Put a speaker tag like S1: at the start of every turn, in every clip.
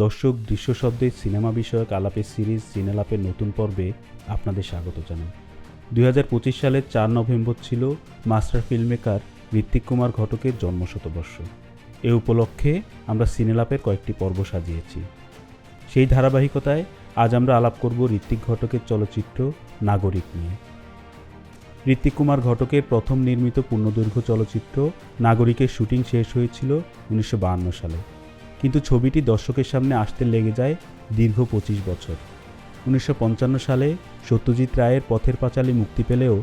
S1: দর্শক দৃশ্য শব্দের সিনেমা বিষয়ক আলাপের সিরিজ সিনেলাপের নতুন পর্বে আপনাদের স্বাগত জানাই। 2025 সালের 4 নভেম্বর ছিল মাস্টার ফিল্মমেকার ঋত্বিক কুমার ঘটকের জন্মশতবর্ষ। এ উপলক্ষে আমরা সিনেলাপের কয়েকটি পর্ব সাজিয়েছি। সেই ধারাবাহিকতায় আজ আমরা আলাপ করব ঋত্বিক ঘটকের চলচ্চিত্র নাগরিক নিয়ে। ঋত্বিক কুমার ঘটকের প্রথম নির্মিত পূর্ণদৈর্ঘ্য চলচ্চিত্র নাগরিকের শুটিং শেষ হয়েছিল 1952 সালে, কিন্তু ছবিটি দর্শকের সামনে আসতে লেগে যায় দীর্ঘ 25 বছর। 1955 সালে সত্যজিৎ রায়ের পথের পাঁচালী মুক্তি পেলেও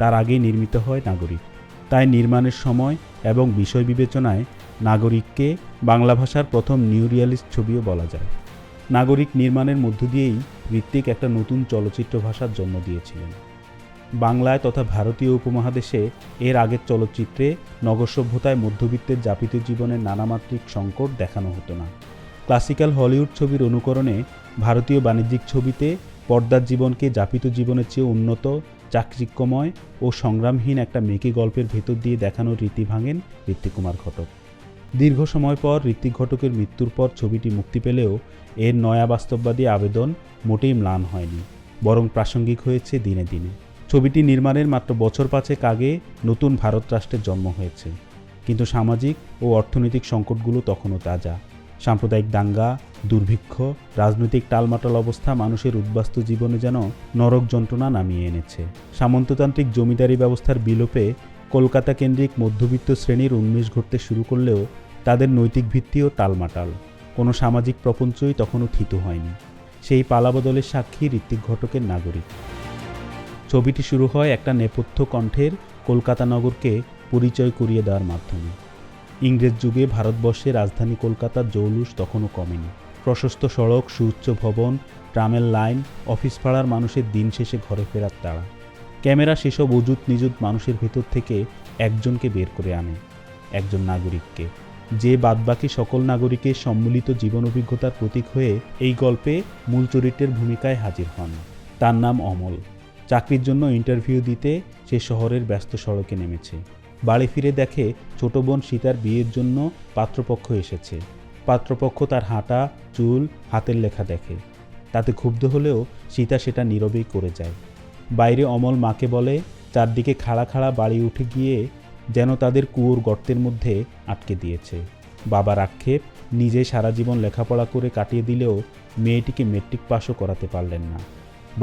S1: তার আগেই নির্মিত হয় নাগরিক। তাই নির্মাণের সময় এবং বিষয় বিবেচনায় নাগরিককে বাংলা ভাষার প্রথম নিউ রিয়ালিস্ট ছবিও বলা যায়। নাগরিক নির্মাণের মধ্য দিয়েই ঋত্বিক একটা নতুন চলচ্চিত্র ভাষার জন্ম দিয়েছিলেন। বাংলায় তথা ভারতীয় উপমহাদেশে এর আগের চলচ্চিত্রে নগর সভ্যতায় মধ্যবিত্তের যাপিত জীবনের নানামাত্রিক সংকট দেখানো হতো না। ক্লাসিক্যাল হলিউড ছবির অনুকরণে ভারতীয় বাণিজ্যিক ছবিতে পর্দার জীবনকে যাপিত জীবনের চেয়ে উন্নত, চাকচিক্যময় ও সংগ্রামহীন একটা মেকি গল্পের ভেতর দিয়ে দেখানোর রীতি ভাঙেন ঋত্বিক কুমার ঘটক। দীর্ঘ সময় পর ঋত্বিক ঘটকের মৃত্যুর পর ছবিটি মুক্তি পেলেও এর নয়া বাস্তববাদী আবেদন মোটেই ম্লান হয়নি, বরং প্রাসঙ্গিক হয়েছে দিনে দিনে। ছবিটি নির্মাণের মাত্র বছর 5 আগে নতুন ভারত রাষ্ট্রের জন্ম হয়েছে, কিন্তু সামাজিক ও অর্থনৈতিক সংকটগুলো তখনও তাজা। সাম্প্রদায়িক দাঙ্গা, দুর্ভিক্ষ, রাজনৈতিক টালমাটাল অবস্থা মানুষের উদ্বাস্তু জীবনে যেন নরক যন্ত্রণা নামিয়ে এনেছে। সামন্ততান্ত্রিক জমিদারি ব্যবস্থার বিলোপে কলকাতা কেন্দ্রিক মধ্যবিত্ত শ্রেণীর উন্মেষ ঘটতে শুরু করলেও তাদের নৈতিক ভিত্তিও টালমাটাল। কোনো সামাজিক প্রপঞ্চই তখনও থিত হয়নি। সেই পালাবদলের সাক্ষী ঋত্বিক ঘটকের নাগরিক। ছবিটি শুরু হয় একটা নেপথ্য কণ্ঠের কলকাতা নগরকে পরিচয় করিয়ে দেওয়ার মাধ্যমে। ইংরেজ যুগে ভারতবর্ষের রাজধানী কলকাতার জৌলুস তখনও কমেনি। প্রশস্ত সড়ক, সুউচ্চ ভবন, ট্রামের লাইন, অফিস পাড়ার মানুষের দিন শেষে ঘরে ফেরার তাড়া। ক্যামেরা সেসব অযুত নিযুত মানুষের ভেতর থেকে একজনকে বের করে আনে, একজন নাগরিককে, যে বাদবাকি সকল নাগরিকের সম্মিলিত জীবন অভিজ্ঞতার প্রতীক হয়ে এই গল্পে মূল চরিত্রের ভূমিকায় হাজির হন। তার নাম অমল। চাকরির জন্য ইন্টারভিউ দিতে সে শহরের ব্যস্ত সড়কে নেমেছে। বাড়ি ফিরে দেখে ছোট বোন সীতার বিয়ের জন্য পাত্রপক্ষ এসেছে। পাত্রপক্ষ তার হাঁটা, চুল, হাতের লেখা দেখে। তাতে ক্ষুব্ধ হলেও সীতা সেটা নীরবেই করে যায়। বাইরে অমল মাকে বলে চারদিকে খাড়া খাড়া বাড়ি উঠে গিয়ে যেন তাদের কুয়োর গর্তের মধ্যে আটকে দিয়েছে। বাবার আক্ষেপ, নিজে সারা জীবন লেখাপড়া করে কাটিয়ে দিলেও মেয়েটিকে মেট্রিক পাসও করাতে পারলেন না।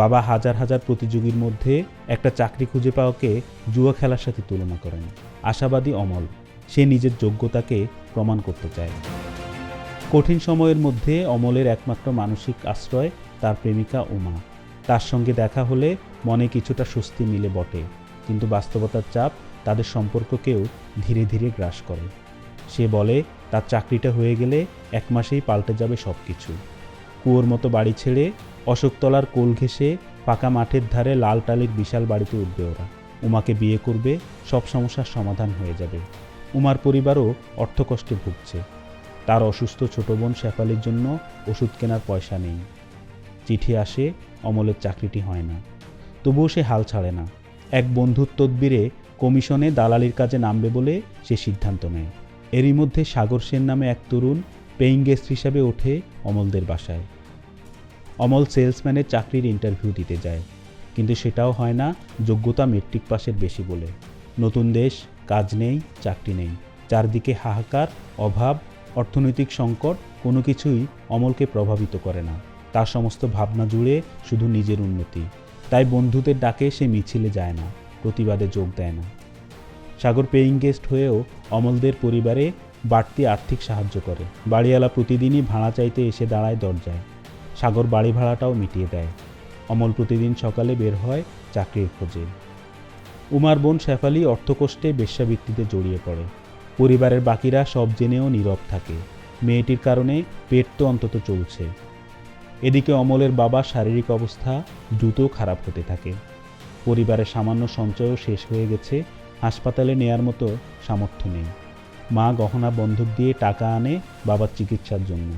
S1: বাবা হাজার হাজার প্রতিযোগীর মধ্যে একটা চাকরি খুঁজে পাওয়াকে জুয়া খেলার সাথে তুলনা করেন। আশাবাদী অমল, সে নিজের যোগ্যতাকে প্রমাণ করতে চায়। কঠিন সময়ের মধ্যে অমলের একমাত্র মানসিক আশ্রয় তার প্রেমিকা উমা। তার সঙ্গে দেখা হলে মনে কিছুটা স্বস্তি মিলে বটে, কিন্তু বাস্তবতার চাপ তাদের সম্পর্ককেও ধীরে ধীরে গ্রাস করে। সে বলে তার চাকরিটা হয়ে গেলে 1 মাসেই পাল্টে যাবে সব কিছু। কুয়োর মতো বাড়ি ছেড়ে অশোকতলার কোল ঘেঁষে পাকা মাঠের ধারে লাল টালির বিশাল বাড়িতে উঠবে ওরা। উমাকে বিয়ে করবে, সব সমস্যার সমাধান হয়ে যাবে। উমার পরিবারও অর্থকষ্টে ভুগছে। তার অসুস্থ ছোট বোন শেফালির জন্য ওষুধ কেনার পয়সা নেই। চিঠি আসে, অমলের চাকরিটি হয় না। তবুও সে হাল ছাড়ে না। এক বন্ধুর তদবিরে কমিশনে দালালির কাজে নামবে বলে সে সিদ্ধান্ত নেয়। এরই মধ্যে সাগর সেন নামে এক তরুণ পেইং গেস্ট হিসাবে ওঠে অমলদের বাসায়। অমল সেলসম্যানের চাকরির ইন্টারভিউ দিতে যায়, কিন্তু সেটাও হয় না যোগ্যতা মেট্রিক পাসের বেশি বলে। নতুন দেশ, কাজ নেই, চাকরি নেই, চারদিকে হাহাকার, অভাব, অর্থনৈতিক সংকট, কোনো কিছুই অমলকে প্রভাবিত করে না। তার সমস্ত ভাবনা জুড়ে শুধু নিজের উন্নতি। তাই বন্ধুদের ডাকে সে মিছিলে যায় না, প্রতিবাদে যোগ দেয় না। সাগর পেইং গেস্ট হয়েও অমলদের পরিবারে বাড়তি আর্থিক সাহায্য করে। বাড়িওয়ালা প্রতিদিনই ভাড়া চাইতে এসে দাঁড়ায় দরজায়। সাগর বাড়ি ভাড়াটাও মিটিয়ে দেয়। অমল প্রতিদিন সকালে বের হয় চাকরির খোঁজে। উমার বোন শেফালি অর্থকষ্টে বেশ্যাবৃত্তিতে জড়িয়ে পড়ে। পরিবারের বাকিরা সব জেনেও নীরব থাকে। মেয়েটির কারণে পেট তো অন্তত চলছে। এদিকে অমলের বাবার শারীরিক অবস্থা দ্রুত খারাপ হতে থাকে। পরিবারের সামান্য সঞ্চয়ও শেষ হয়ে গেছে, হাসপাতালে নেয়ার মতো সামর্থ্য নেই। মা গহনা বন্ধক দিয়ে টাকা আনে বাবার চিকিৎসার জন্য।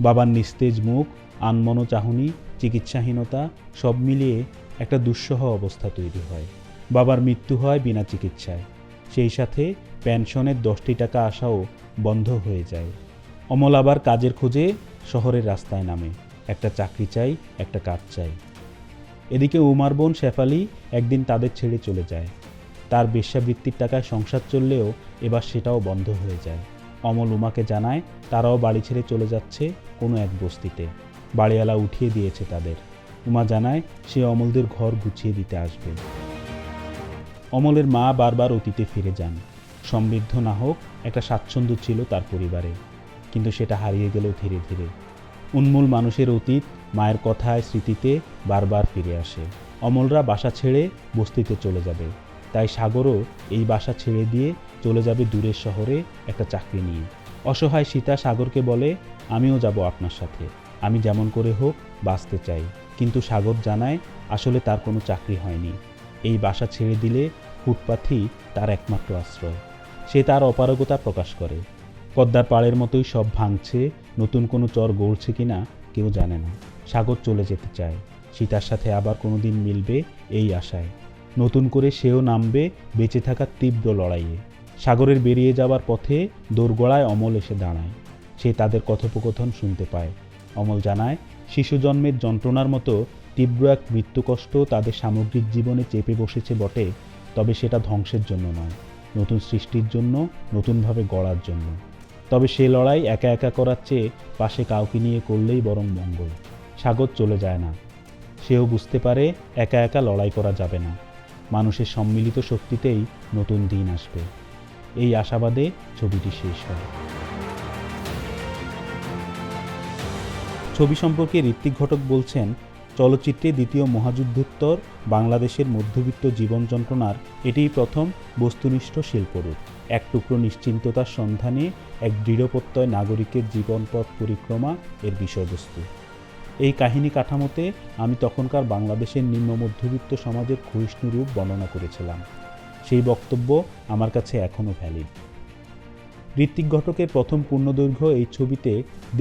S1: বাবার নিস্তেজ মুখ, আনমনো চাহনি, চিকিৎসাহীনতা সব মিলিয়ে একটা দুঃসহ অবস্থা তৈরি হয়। বাবার মৃত্যু হয় বিনা চিকিৎসায়। সেই সাথে পেনশনের 10টি টাকা আসাও বন্ধ হয়ে যায়। অমল আবার কাজের খোঁজে শহরের রাস্তায় নামে। একটা চাকরি চাই, একটা কাজ চাই। এদিকে উমার বোন শেফালি একদিন তাদের ছেড়ে চলে যায়। তার বেশ্যাবৃত্তির টাকায় সংসার চললেও এবার সেটাও বন্ধ হয়ে যায়। অমল উমাকে জানায় তারাও বাড়ি ছেড়ে চলে যাচ্ছে কোনো এক বস্তিতে। বাড়িওয়ালা উঠিয়ে দিয়েছে তাদের। উমা জানায় সে অমলদের ঘর গুছিয়ে দিতে আসবে। অমলের মা বারবার অতীতে ফিরে যান। সমৃদ্ধ না হোক, একটা স্বাচ্ছন্দ্য ছিল তার পরিবারে, কিন্তু সেটা হারিয়ে গেল ধীরে ধীরে। উন্মূল মানুষের অতীত মায়ের কথায় স্মৃতিতে বারবার ফিরে আসে। অমলরা বাসা ছেড়ে বস্তিতে চলে যাবে, তাই সাগরও এই বাসা ছেড়ে দিয়ে চলে যাবে দূরের শহরে একটা চাকরি নিয়ে। অসহায় সীতা সাগরকে বলে, আমিও যাব আপনার সাথে, আমি যেমন করে হোক বাঁচতে চাই। কিন্তু সাগর জানায় আসলে তার কোনো চাকরি হয়নি। এই বাসা ছেড়ে দিলে ফুটপাথই তার একমাত্র আশ্রয়। সে তার অপারগতা প্রকাশ করে। পদ্মার পাড়ের মতোই সব ভাঙছে, নতুন কোনো চর গড়ছে কিনা কেউ জানে না। সাগর চলে যেতে চায়, সীতার সাথে আবার কোনোদিন মিলবে এই আশায়। নতুন করে সেও নামবে বেঁচে থাকার তীব্র লড়াইয়ে। সাগরের বেরিয়ে যাওয়ার পথে দোরগোড়ায় অমল এসে দাঁড়ায়। সে তাদের কথোপকথন শুনতে পায়। অমল জানায় শিশু জন্মের যন্ত্রণার মতো তীব্র এক মৃত্যুকষ্ট তাদের সামগ্রিক জীবনে চেপে বসেছে বটে, তবে সেটা ধ্বংসের জন্য নয়, নতুন সৃষ্টির জন্য, নতুনভাবে গড়ার জন্য। তবে সে লড়াই একা একা করার চেয়ে পাশে কাউকে নিয়ে করলেই বরং মঙ্গল। সাগর চলে যায় না। সেও বুঝতে পারে একা একা লড়াই করা যাবে না। মানুষের সম্মিলিত শক্তিতেই নতুন দিন আসবে। এই আশাবাদে ছবিটি শেষ হয়। ছবি সম্পর্কে ঋত্বিক ঘটক বলছেন, চলচ্চিত্রে দ্বিতীয় মহাযুদ্ধোত্তর বাংলাদেশের মধ্যবিত্ত জীবন যন্ত্রণার এটিই প্রথম বস্তুনিষ্ঠ শিল্পরূপ। এক টুকরো নিশ্চিন্ততার সন্ধানে এক দৃঢ়প্রত্যয় নাগরিকের জীবনপথ পরিক্রমা এর বিষয়বস্তু। এই কাহিনী কাঠামোতে আমি তখনকার বাংলাদেশের নিম্ন মধ্যবিত্ত সমাজের ক্ষয়িষ্ণু রূপ বর্ণনা করেছিলাম। সেই বক্তব্য আমার কাছে এখনও ভ্যালিড। ঋত্বিক ঘটকের প্রথম পূর্ণদৈর্ঘ্য এই ছবিতে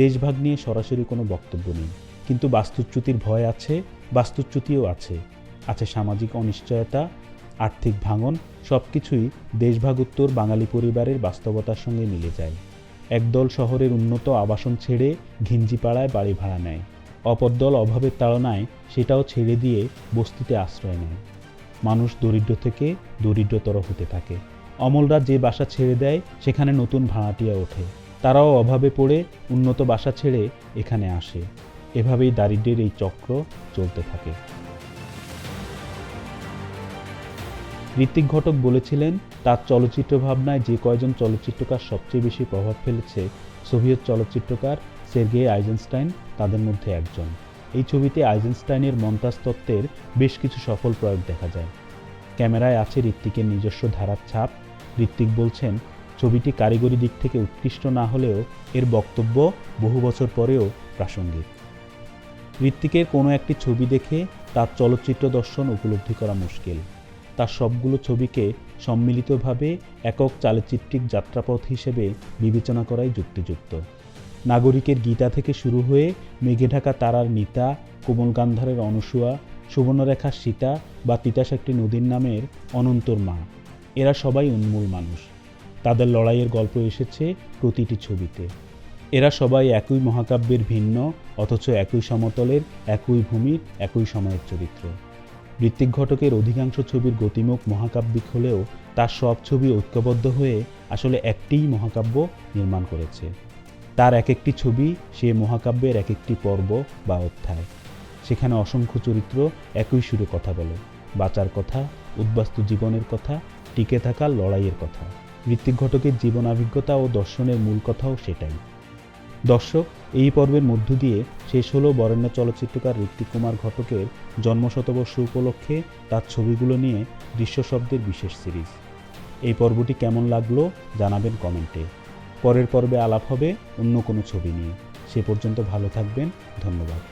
S1: দেশভাগ নিয়ে সরাসরি কোনো বক্তব্য নেই, কিন্তু বাস্তুচ্যুতির ভয় আছে, বাস্তুচ্যুতিও আছে। আছে সামাজিক অনিশ্চয়তা, আর্থিক ভাঙন, সব কিছুই দেশভাগোত্তর বাঙালি পরিবারের বাস্তবতার সঙ্গে মিলে যায়। একদল শহরের উন্নত আবাসন ছেড়ে ঘিঞ্জিপাড়ায় বাড়ি ভাড়া নেয়। অপর দল অভাবের তাড়নায় সেটাও ছেড়ে দিয়ে বস্তিতে আশ্রয় নেয়। মানুষ দরিদ্র থেকে দরিদ্রতর হতে থাকে। অমলরা যে বাসা ছেড়ে দেয় সেখানে নতুন ভাড়াটিয়া ওঠে। তারাও অভাবে পড়ে উন্নত বাসা ছেড়ে এখানে আসে। এভাবেই দারিদ্র্যের এই চক্র চলতে থাকে। ঋত্বিক ঘটক বলেছিলেন, তার চলচ্চিত্র ভাবনায় যে কয়জন চলচ্চিত্রকার সবচেয়ে বেশি প্রভাব ফেলেছে, সোভিয়েত চলচ্চিত্রকার সের্গেই আইজেনস্টাইন তাদের মধ্যে একজন। এই ছবিতে আইজেনস্টাইনের মন্তাজ তত্ত্বের বেশ কিছু সফল প্রয়োগ দেখা যায়। ক্যামেরায় আছে ঋত্বিকের নিজস্ব ধারার ছাপ। ঋত্বিক বলছেন, ছবিটি কারিগরি দিক থেকে উৎকৃষ্ট না হলেও এর বক্তব্য বহু বছর পরেও প্রাসঙ্গিক। ঋত্বিকের কোনো একটি ছবি দেখে তার চলচ্চিত্র দর্শন উপলব্ধি করা মুশকিল। তার সবগুলো ছবিকে সম্মিলিতভাবে একক চালচিত্রিক যাত্রাপথ হিসেবে বিবেচনা করাই যুক্তিযুক্ত। নাগরিকের গীতা থেকে শুরু হয়ে মেঘে ঢাকা তারার নিতা, কোমল গান্ধারের অনুসূয়া, সুবর্ণরেখার সীতা বা তিতাস একটি নদীর নামের অনন্তর মা, এরা সবাই উন্মূল মানুষ। তাদের লড়াইয়ের গল্প এসেছে প্রতিটি ছবিতে। এরা সবাই একই মহাকাব্যের ভিন্ন, অথচ একই সমতলের, একই ভূমির, একই সময়ের চরিত্র। ঋত্বিক ঘটকের অধিকাংশ ছবির গতিমুখ মহাকাব্যিক হলেও তার সব ছবি ঐক্যবদ্ধ হয়ে আসলে একটিই মহাকাব্য নির্মাণ করেছে। তার এক একটি ছবি সে মহাকাব্যের এক একটি পর্ব বা অধ্যায়। সেখানে অসংখ্য চরিত্র একই সুরে কথা বলে, বাঁচার কথা, উদ্বাস্তু জীবনের কথা, টিকে থাকার লড়াইয়ের কথা। ঋত্বিক ঘটকের জীবনাভিজ্ঞতা ও দর্শনের মূল কথাও সেটাই। দর্শক, এই পর্বের মধ্য দিয়ে শেষ হলো বরেণ্য চলচ্চিত্রকার ঋত্বিক কুমার ঘটকের জন্মশতবর্ষ উপলক্ষে তার ছবিগুলো নিয়ে দৃশ্য শব্দের বিশেষ সিরিজ। এই পর্বটি কেমন লাগলো জানাবেন কমেন্টে। পরের পর্বে আলাপ হবে অন্য কোনো ছবি নিয়ে। সে পর্যন্ত ভালো থাকবেন। ধন্যবাদ।